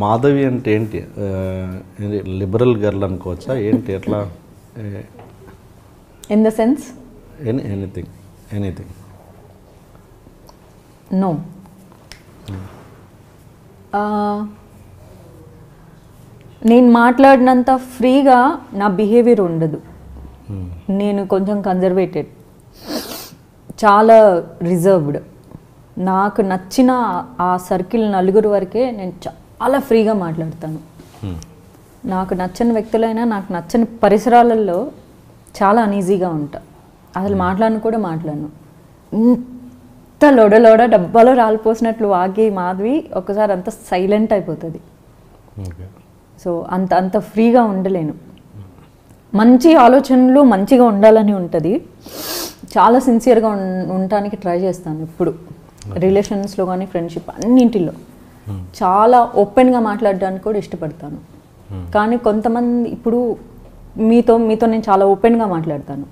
మాధవి అంటే ఏంటి? Liberal girl అనుకోవచ్చా ఏంటి? ఎట్లా? In the sense anything no. నేను మాట్లాడినంత ఫ్రీగా నా బిహేవియర్ ఉండదు. నేను కొంచెం కన్జర్వేటెడ్, చాలా రిజర్వ్డ్. నాకు నచ్చిన ఆ సర్కిల్ నలుగురు వరకే నేను చాలా ఫ్రీగా మాట్లాడతాను. నాకు నచ్చని వ్యక్తులైనా నాకు నచ్చని పరిసరాలలో చాలా అనీజీగా ఉంటా. అసలు మాట్లాడను కూడా మాట్లాడను. ఇంత లొడలోడ డబ్బాలో రాలిపోసినట్లు వాగే మాధవి ఒకసారి అంత సైలెంట్ అయిపోతుంది. సో అంత ఫ్రీగా ఉండలేను. మంచి ఆలోచనలు మంచిగా ఉండాలని ఉంటుంది. చాలా సిన్సియర్గా ఉండటానికి ట్రై చేస్తాను ఎప్పుడు, రిలేషన్స్లో కానీ ఫ్రెండ్షిప్ అన్నింటిలో చాలా ఓపెన్గా మాట్లాడడానికి కూడా ఇష్టపడతాను. కానీ కొంతమంది ఇప్పుడు మీతో నేను చాలా ఓపెన్గా మాట్లాడతాను.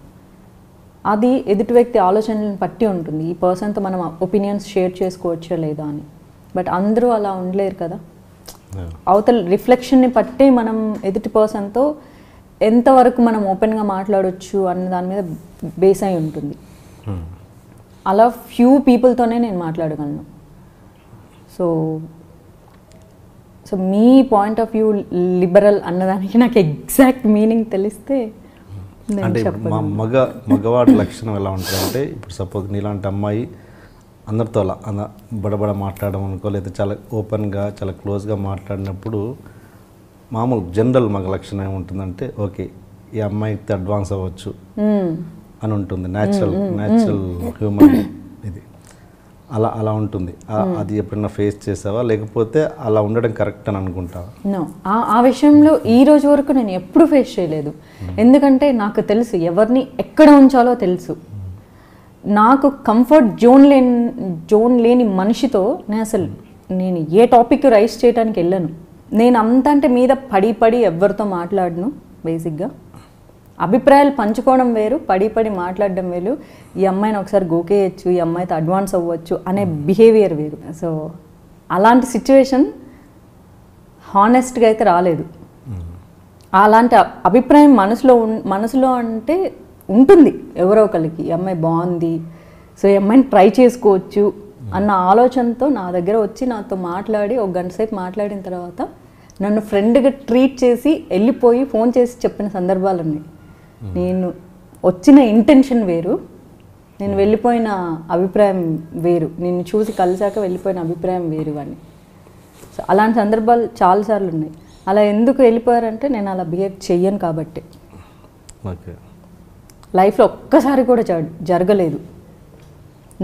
అది ఎదుటి వ్యక్తి ఆలోచనలను పట్టి ఉంటుంది. ఈ పర్సన్తో మనం ఒపీనియన్స్ షేర్ చేసుకోవచ్చా లేదా అని. బట్ అందరూ అలా ఉండలేరు కదా. అవతల రిఫ్లెక్షన్ని పట్టే మనం ఎదుటి పర్సన్తో ఎంతవరకు మనం ఓపెన్గా మాట్లాడవచ్చు అన్న దాని మీద బేస్ అయి ఉంటుంది. అలా ఫ్యూ పీపుల్తోనే నేను మాట్లాడగలను. So me point of view liberal అన్నదానికి నాకు ఎగ్జాక్ట్ మీనింగ్ తెలిస్తే అంటే మగవాడి లక్షణం ఎలా ఉంటుంది అంటే, ఇప్పుడు సపోజ్ నీలాంటి అమ్మాయి అందరితో అలా బడబడ మాట్లాడడం అనుకో, లేదా చాలా ఓపెన్గా చాలా క్లోజ్గా మాట్లాడినప్పుడు మామూలు జనరల్ మగ లక్షణం ఏముంటుందంటే, ఓకే ఈ అమ్మాయికి అడ్వాన్స్ అవ్వచ్చు అని ఉంటుంది. న్యాచురల్ హ్యూమన్ ఇది అలా ఉంటుంది. అది ఎప్పుడైనా ఫేస్ చేసావా, లేకపోతే అలా ఉండడం కరెక్ట్ అని అనుకుంటావా? నో, ఆ విషయంలో ఈ రోజు వరకు నేను ఎప్పుడు ఫేస్ చేయలేదు. ఎందుకంటే నాకు తెలుసు ఎవరిని ఎక్కడ ఉంచాలో తెలుసు. నాకు కంఫర్ట్ జోన్ లేని మనిషితో నేను ఏ టాపిక్ రైస్ చేయడానికి వెళ్ళను. నేను అంతంటే మీద పడి ఎవరితో మాట్లాడను. బేసిక్గా అభిప్రాయాలు పంచుకోవడం వేరు, పడి మాట్లాడడం వేరు. ఈ అమ్మాయిని ఒకసారి గోకేయచ్చు, ఈ అమ్మాయితో అడ్వాన్స్ అవ్వచ్చు అనే బిహేవియర్ వేరు. సో అలాంటి సిచ్యువేషన్ హానెస్ట్గా అయితే రాలేదు. అలాంటి అభిప్రాయం మనసులో అంటే ఉంటుంది ఎవరో ఒకరికి, ఈ అమ్మాయి బాగుంది, సో ఈ అమ్మాయిని ట్రై చేసుకోవచ్చు అన్న ఆలోచనతో నా దగ్గర వచ్చి నాతో మాట్లాడి ఒక గంట సేపు మాట్లాడిన తర్వాత నన్ను ఫ్రెండ్గా ట్రీట్ చేసి వెళ్ళిపోయి ఫోన్ చేసి చెప్పిన సందర్భాలు ఉన్నాయి. నేను వచ్చిన ఇంటెన్షన్ వేరు, నేను వెళ్ళిపోయిన అభిప్రాయం వేరు, నిన్ను చూసి కలిసాక వెళ్ళిపోయిన అభిప్రాయం వేరు అని. సో అలాంటి సందర్భాలు చాలాసార్లు ఉన్నాయి. అలా ఎందుకు వెళ్ళిపోయారంటే నేను అలా బిహేవ్ చెయ్యను కాబట్టి. లైఫ్లో ఒక్కసారి కూడా జరగలేదు.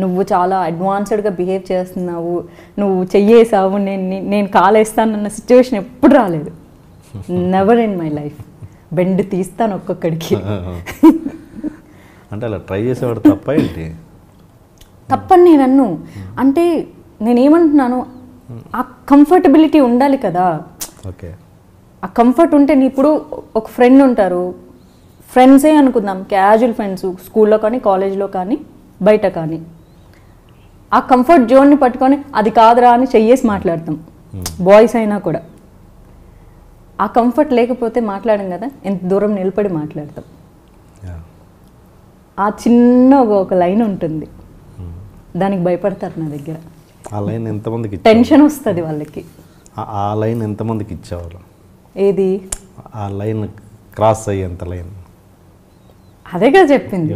నువ్వు చాలా అడ్వాన్స్డ్గా బిహేవ్ చేస్తున్నావు, నువ్వు చెయ్యేసావు, నేను కాలేస్తానన్న సిచ్యువేషన్ ఎప్పుడు రాలేదు. Never in my life. Bend తీస్తాను ఒక్కొక్కడికి. అంటే అలా ట్రై చేసేవాడు తప్ప ఏంటి? తప్పని నేను అన్ను. అంటే నేనేమంటున్నాను, ఆ కంఫర్టబిలిటీ ఉండాలి కదా. ఓకే, ఆ కంఫర్ట్ ఉంటే నీ ఇప్పుడు ఒక ఫ్రెండ్ ఉంటారు, ఫ్రెండ్సే అనుకుందాం, క్యాజువల్ ఫ్రెండ్స్, స్కూల్లో కానీ కాలేజ్లో కానీ బయట కానీ, ఆ కంఫర్ట్ జోన్ని పట్టుకొని అది కాదురా అని చెయ్యేసి మాట్లాడతాం. బాయ్స్ అయినా కూడా ఆ కంఫర్ట్ లేకపోతే మాట్లాడం కదా, ఎంత దూరం నిలబడి మాట్లాడతాం. ఆ చిన్న ఒక లైన్ ఉంటుంది, దానికి భయపడతారు నా దగ్గర. ఆ లైన్ ఎంతమందికి టెన్షన్ వస్తుంది వాళ్ళకి. ఆ లైన్ ఎంతమందికి ఇచ్చేవాళ్ళు? ఏది ఆ లైన్ క్రాస్ అయ్యేంత లైన్? అదేగా చెప్పింది.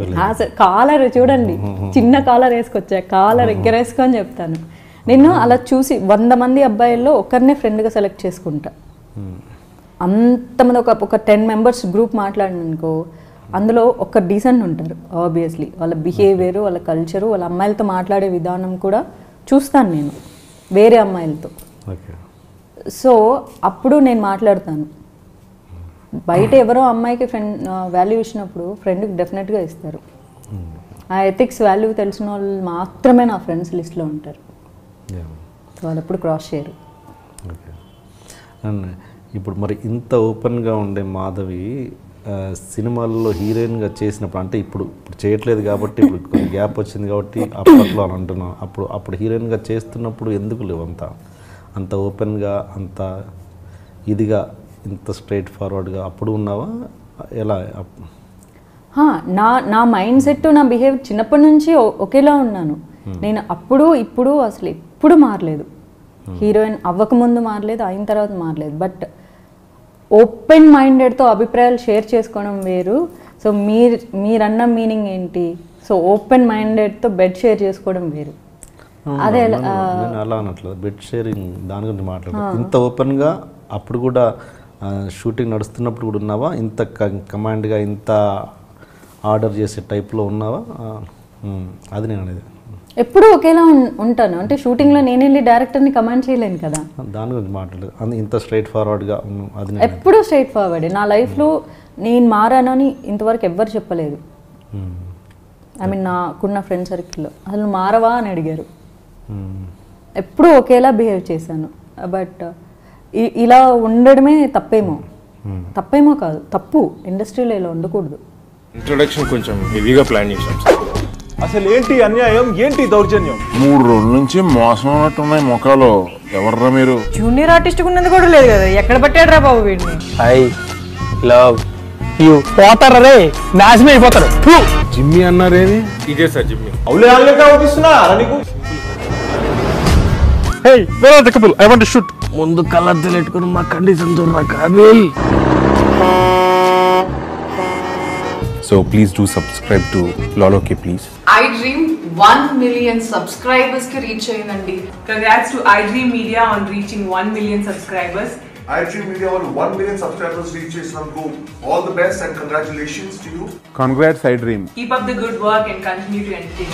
కాలర్ చూడండి, చిన్న కాలర్ వేసుకొచ్చా, కాలర్ ఎగ్గరేసుకొని చెప్తాను. నేను అలా చూసి 100 మంది అబ్బాయిల్లో ఒకరినే ఫ్రెండ్గా సెలెక్ట్ చేసుకుంటా. అంతమంది ఒక 10 మెంబర్స్ గ్రూప్ మాట్లాడిననుకో, అందులో ఒక డీసెంట్ ఉంటారు ఆబ్వియస్లీ. వాళ్ళ బిహేవియర్, వాళ్ళ కల్చరు, వాళ్ళ అమ్మాయిలతో మాట్లాడే విధానం కూడా చూస్తాను నేను వేరే అమ్మాయిలతో. సో అప్పుడు నేను మాట్లాడతాను. బయట ఎవరో అమ్మాయికి వాల్యూ ఇచ్చినప్పుడు ఫ్రెండ్కి డెఫినెట్గా ఇస్తారు. ఆ ఎథిక్స్ వాల్యూ తెలిసిన వాళ్ళు మాత్రమే నా ఫ్రెండ్స్ లిస్ట్లో ఉంటారు. వాళ్ళు ఎప్పుడు క్రాస్ చేయరు. ఇప్పుడు మరి ఇంత ఓపెన్గా ఉండే మాధవి సినిమాల్లో హీరోయిన్గా చేసినప్పుడు, అంటే ఇప్పుడు చేయట్లేదు కాబట్టి, ఇప్పుడు కొంచెం గ్యాప్ వచ్చింది కాబట్టి అప్పట్లో అని అంటున్నాం, అప్పుడు హీరోయిన్గా చేస్తున్నప్పుడు ఎందుకు లేవు అంతా అంత ఓపెన్గా అంత ఇదిగా ఇంత స్ట్రైట్ ఫార్వర్డ్గా అప్పుడు ఉన్నావా ఎలా? నా మైండ్ సెట్ నా బిహేవియర్ చిన్నప్పటి నుంచి ఒకేలా ఉన్నాను. నేను అప్పుడు ఇప్పుడు అసలు ఎప్పుడు మారలేదు. హీరోయిన్ అవ్వకముందు మారలేదు, అయిన తర్వాత మారలేదు. బట్ ఓపెన్ మైండెడ్తో అభిప్రాయాలు షేర్ చేసుకోవడం వేరు. సో మీరన్న మీనింగ్ ఏంటి? సో ఓపెన్ మైండెడ్తో బెడ్ షేర్ చేసుకోవడం వేరు. అదే నేను అలా అనట్లేదు, బెడ్ షేరింగ్ దాని గురించి మాట్లాడదు. ఇంత ఓపెన్గా అప్పుడు కూడా షూటింగ్ నడుస్తున్నప్పుడు కూడా ఉన్నావా? ఇంత కమాండ్గా ఇంత ఆర్డర్ చేసే టైప్లో ఉన్నావా? అది నేను అనేది. ఎప్పుడు ఒకేలా ఉంటాను అంటే షూటింగ్లో నేను వెళ్ళి డైరెక్టర్ని కమాండ్ చేయలేను కదా. దాని గురించి మాట్లాడదు, అది ఇంత స్ట్రైట్ ఫార్వర్డ్గా అది ఎప్పుడు స్ట్రైట్ ఫార్వర్డ్. నా లైఫ్లో నేను మారానని ఇంతవరకు ఎవ్వరు చెప్పలేదు. ఐ మీన్ నాకున్న ఫ్రెండ్ సర్కిల్లో అసలు నువ్వు మారవా అని అడిగారు. ఎప్పుడూ ఒకేలా బిహేవ్ చేశాను. బట్ ఇలా ఉండడమే తప్పేమో కాదు, తప్పు. ఇండస్ట్రీలో ఇలా ఉండకూడదు. ఇంట్రొడక్షన్ కొంచెం హెవీగా ప్లాన్ చేశాం. అసలు ఏంటి అన్యాయం, ఏంటి దౌర్జన్యం? 3 రోజుల నుంచి మోసం ఉన్నట్టున్నాయి మొఖాలు. ఎవర్రా మీరు? జూనియర్ ఆర్టిస్ట్ ఉన్నది కూడా లేదు కదా, ఎక్కడ పట్టాడు రా బాబు వీడిని. I love you. పోతారా రే, నాశనం అయిపోతారు. జిమ్మి అన్నారేమి? ఇదే సార్ జిమ్మి. అవులే ఆల్గా అవుపిస్తున్నా నీకు. Hey where are the couple, I want to shoot. ముందు కలర్ తెలెట్టుకుని మా కండిషన్ చూడరా Kaabil. So please do subscribe to Lolo K please. iDream 1 million subscribers ki reach ayindandi. Congrats to iDream Media on reaching 1 million subscribers. iDream Media on 1 million subscribers reach Islamgo. All the best and congratulations to you. Congrats iDream. Keep up the good work and continue to entertain.